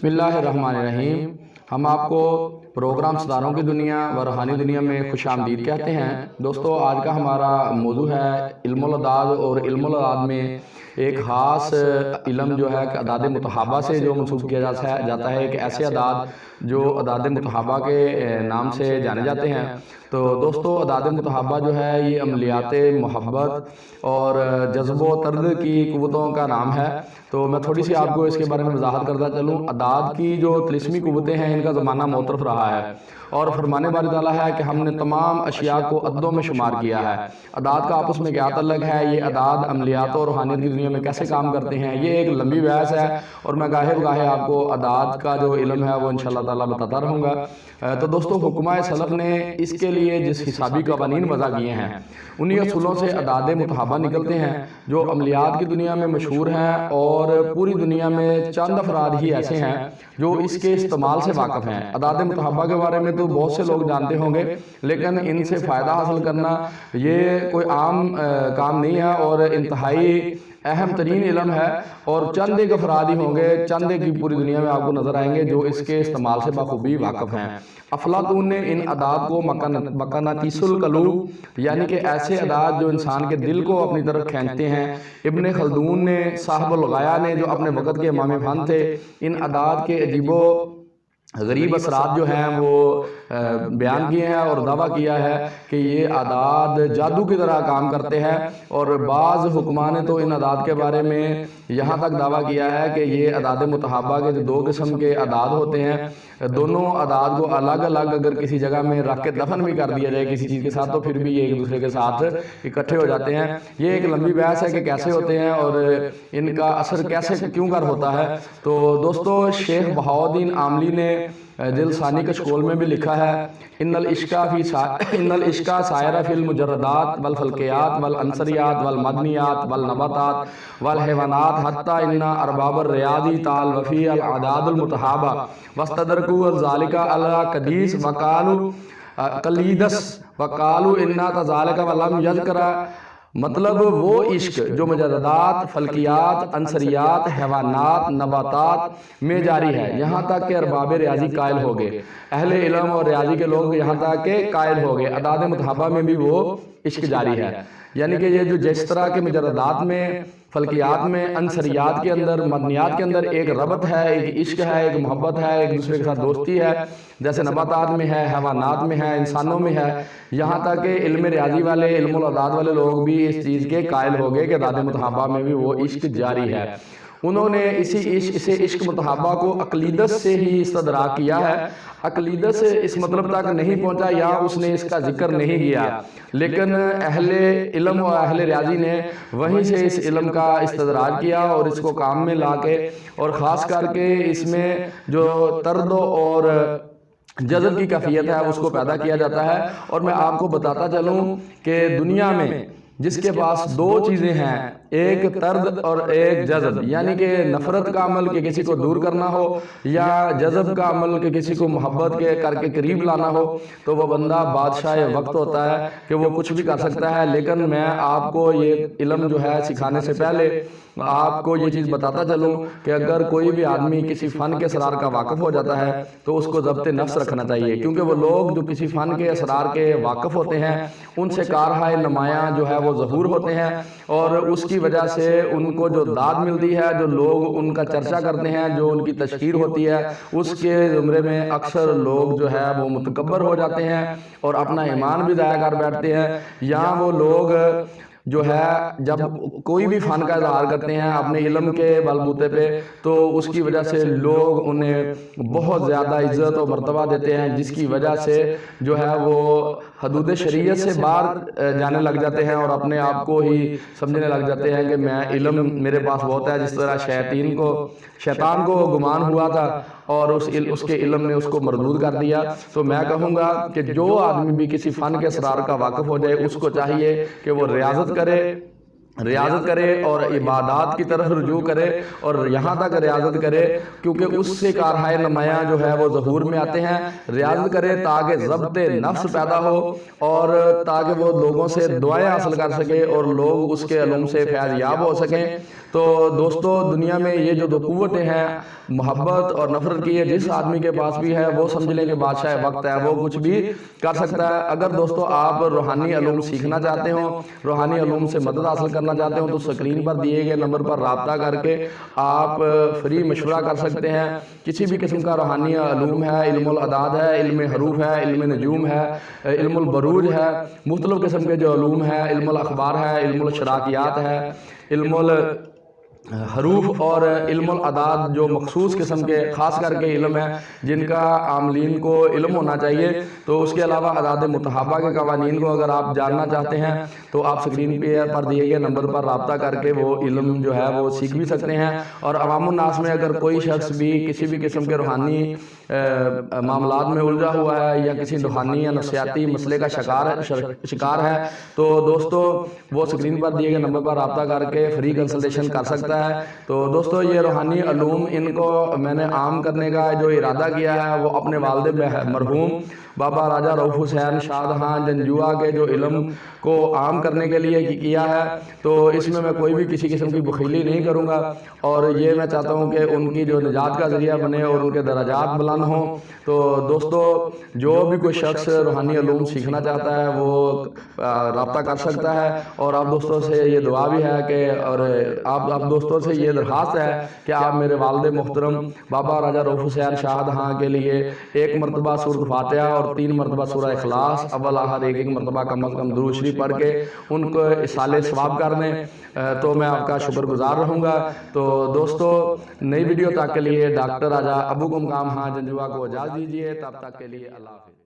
بسم اللہ الرحمن الرحیم۔ ہم آپ کو پروگرام ستاروں کی دنیا و روحانی دنیا میں خوش آمدید کہتے ہیں۔ دوستو، آج کا ہمارا موضوع ہے علم الاعداد، اور علم الاعداد میں ایک خاص علم جو ہے کہ اعداد متحابہ سے جو منسوب کیا جاتا ہے، ایک ایسے اعداد جو اعداد متحابہ کے نام سے جانے جاتے ہیں۔ تو دوستو، اعداد متحابہ جو ہے یہ عملیات محبت اور جذب و طرد کی قوتوں کا نام ہے۔ تو میں تھوڑی سی آپ کو اس کے بارے میں وضاحت کرتا چلوں۔ اعداد کی جو طلسمی قوتیں ہیں، ان کا زمانہ موترف رہا ہے، اور فرمانے باری تعالیٰ ہے کہ ہم نے تمام اشیاء کو عددوں میں شمار کیا ہے۔ اعداد کا آپس میں کیا تعلق ہے، یہ اعداد عملیات اور روحانیت کی دنیا میں کیسے کام کرتے ہیں، یہ ایک لمبی بحث ہے، اور میں گاہے بگاہے آپ کو اعداد کا جو علم ہے وہ انشاءاللہ تعالیٰ بتاتا رہوں گا۔ تو دوستو، حکمائے سلف نے اس کے لیے جس حسابی قوانین وضع کیے ہیں، انہی اصولوں سے اعداد متحابہ نکلتے ہیں جو عملیات کی دنیا میں مشہور ہیں، اور پوری دنیا میں چند افراد ہی ایسے ہیں جو اس کے استعمال سے واقف ہیں۔ اعداد متحابہ کے بارے میں تو بہت سے لوگ جانتے ہوں گے، لیکن ان سے فائدہ حاصل کرنا یہ کوئی عام کام نہیں ہے، اور انتہائی اہم ترین علم ہے، اور چند ایک افراد ہی ہوں گے، چند ایک کی پوری دنیا میں آپ کو نظر آئیں گے جو اس کے استعمال سے بخوبی واقف ہیں۔ افلاطون نے ان اعداد کو مقناطیس القلوب، یعنی کہ ایسے اعداد جو انسان کے دل کو اپنی طرف کھینچتے ہیں۔ ابن خلدون نے، صاحب الغایہ نے جو اپنے وقت کے امام فن تھے، ان اعداد کے عجیب و غریب اثرات جو ہیں وہ بیان کیے ہیں، اور دعویٰ کیا ہے کہ یہ اعداد جادو کی طرح کام کرتے ہیں، اور بعض حکماء نے تو ان اعداد کے بارے میں یہاں تک دعویٰ کیا ہے کہ یہ اعداد متحابہ کے جو دو قسم کے اعداد ہوتے ہیں، دونوں اعداد کو الگ الگ اگر کسی جگہ میں رکھ کے دفن بھی کر دیا جائے کسی چیز کے ساتھ، تو پھر بھی یہ ایک دوسرے کے ساتھ اکٹھے ہو جاتے ہیں۔ یہ ایک لمبی بحث ہے کہ کیسے ہوتے ہیں اور ان کا اثر کیسے کیوں کر ہوتا ہے۔ تو دوستو، شیخ بہاؤالدین عاملی نے جلد ثانی کشکول میں بھی لکھا ہے، ان الاشکا سائرہ فی المجردات والفلکیات والانصریات والمدنیات والنباتات والحیوانات حتی ان ارباب الریاضی تال وفی الاعداد المتحابہ واستدرکوا ذالک علی قدیس وقالوا قلیدس وقالوا انا تذالک ولم یذکر، مطلب وہ عشق جو مجردات، فلکیات، انصریات، حیوانات، نباتات میں جاری ہے، یہاں تک کہ ارباب ریاضی قائل ہو گئے، اہل علم اور ریاضی کے لوگ یہاں تک کہ قائل ہو گئے، اعداد متحابہ میں بھی وہ عشق جاری ہے۔ یعنی کہ یہ جو جس طرح کے مجردات میں، فلکیات میں، انصریات کے اندر، مدنیات کے اندر ایک ربط ہے، ایک عشق ہے، ایک محبت ہے، ایک دوسرے کے ساتھ دوستی ہے، جیسے نباتات میں ہے، حیوانات میں ہے، انسانوں میں ہے، یہاں تک کہ علم ریاضی والے، علم الاعداد والے لوگ بھی اس چیز کے قائل ہو گئے کہ اعداد متحابہ میں بھی وہ عشق جاری ہے۔ انہوں نے اسے عشق متحابہ کو عقلیدت سے ہی استدراک کیا ہے۔ عقلیدت سے اس مطلب تک نہیں پہنچا یا اس نے اس کا ذکر نہیں کیا، لیکن اہل علم و اہل ریاضی نے وہیں سے اس علم کا استدراک کیا، اور اس کو کام میں لا کے، اور خاص کر کے اس میں جو طرد اور جذب کی کیفیت ہے اس کو پیدا کیا جاتا ہے۔ اور میں آپ کو بتاتا چلوں کہ دنیا میں جس کے پاس دو چیزیں ہیں، ایک طرد اور ایک جذب، یعنی کہ نفرت کا عمل کہ کسی کو دور کرنا ہو، یا جذب کا عمل کہ کسی کو محبت کے کر کے قریب لانا ہو، تو وہ بندہ بادشاہ وقت ہوتا ہے کہ وہ کچھ بھی کر سکتا ہے۔ لیکن میں آپ کو یہ علم جو ہے سکھانے سے پہلے آپ کو یہ چیز بتاتا چلوں کہ اگر کوئی بھی آدمی کسی فن کے اسرار کا واقف ہو جاتا ہے تو اس کو ضبط نفس رکھنا چاہیے، کیونکہ وہ لوگ جو کسی فن کے اسرار کے واقف ہوتے ہیں ان سے کارہائے نمایاں جو ہے وہ ظہور ہوتے ہیں، اور اس کی وجہ سے ان کو جو داد ملتی ہے، جو لوگ ان کا چرچا کرتے ہیں، جو ان کی تشہیر ہوتی ہے، اس کے زمرے میں اکثر لوگ جو ہے وہ متکبر ہو جاتے ہیں اور اپنا ایمان بھی ضائع کر بیٹھتے ہیں۔ یا وہ لوگ جو ہے جب کوئی بھی فن کا اظہار کرتے ہیں اپنے علم کے بلبوتے پہ، تو اس کی وجہ سے لوگ انہیں بہت زیادہ عزت و مرتبہ دیتے ہیں، جس کی وجہ سے جو ہے وہ حدود شریعت سے باہر جانے لگ جاتے ہیں، اور اپنے آپ کو ہی سمجھنے لگ جاتے ہیں کہ میں علم میرے پاس بہت ہے، جس طرح شیطان کو گمان ہوا تھا اور اس کے علم نے اس کو مردود کر دیا۔ تو میں کہوں گا کہ جو آدمی بھی کسی فن کے اسرار کا واقف ہو جائے، اس کو چاہیے کہ وہ ریاضت کرے، ریاضت کرے اور عبادات کی طرف رجوع کرے اور یہاں تک ریاضت کرے کیونکہ اس سے کارہائے نمایاں جو ہے وہ ظہور میں آتے ہیں. ریاضت کرے تاکہ ضبط نفس پیدا ہو اور تاکہ وہ لوگوں سے دعائیں حاصل کر سکے اور لوگ اس کے علوم سے فیض یاب ہو سکیں. تو دوستو دنیا میں یہ جو دو قوتیں ہیں محبت اور نفرت کی ہے، جس آدمی کے پاس بھی ہے وہ سمجھ لیں کہ بادشاہ وقت ہے، وہ کچھ بھی کر سکتا ہے. اگر دوستو آپ روحانی علوم سیکھنا چاہتے ہوں، روحانی علوم سے مدد حاصل کرنا چاہتے ہوں، تو سکرین پر دیے گئے نمبر پر رابطہ کر کے آپ فری مشورہ کر سکتے ہیں. کسی بھی قسم کا روحانی علوم ہے، علم الاعداد ہے، علم حروف ہے، علم نجوم ہے، علم البروج ہے، مختلف قسم کے جو علوم ہے، علم الاخبار ہے، علم الشراکیات ہے، علم حروف اور علم الاعداد جو مخصوص قسم کے خاص کر کے علم ہیں جن کا عاملین کو علم ہونا چاہیے. تو اس کے علاوہ اعداد متحابہ کے قوانین کو اگر آپ جاننا چاہتے ہیں تو آپ سکرین پر دیے گئے نمبر پر رابطہ کر کے وہ علم جو ہے وہ سیکھ بھی سکتے ہیں. اور عوام الناس میں اگر کوئی شخص بھی کسی بھی قسم کے روحانی معاملات میں الجھا ہوا ہے یا کسی روحانی یا نفسیاتی مسئلے کا شکار ہے تو دوستو وہ سکرین پر دیے گئے نمبر پر رابطہ کر کے فری کنسلٹیشن کر سکتا ہے. تو دوستو یہ روحانی علوم ان کو میں نے عام کرنے کا جو ارادہ کیا ہے وہ اپنے والد مرحوم بابا راجہ رؤف حسین شاہجہاں جنجوعہ کے جو علم کو عام کرنے کے لیے کیا ہے. تو اس میں کوئی بھی کسی قسم کی بخیلی نہیں کروں گا اور یہ میں چاہتا ہوں کہ ان کی جو نجات کا ذریعہ بنے اور ان کے درجات بلند ہوں. تو دوستو جو بھی کوئی شخص روحانی علوم سیکھنا چاہتا ہے وہ رابطہ کر سکتا ہے. اور آپ دوستوں سے یہ دعا بھی ہے کہ اور آپ دوستوں سے یہ درخواست ہے کہ آپ میرے والد محترم بابا راجہ رؤف حسین شاہجہاں کے لیے 1 مرتبہ سورۃ فاتحہ اور 3 مرتبہ سورہ اخلاص اول آخر 1 مرتبہ کم از کم درود شریف پڑھ کے ان کو اصالِ ثواب کر دیں تو میں آپ کا شکر گزار رہوں گا. تو دوستو نئی ویڈیو تک کے لیے ڈاکٹر راجہ ابو کو مقام ہاں جنجوعہ کو اجازت دیجیے. تب تک کے لیے اللہ حافظ.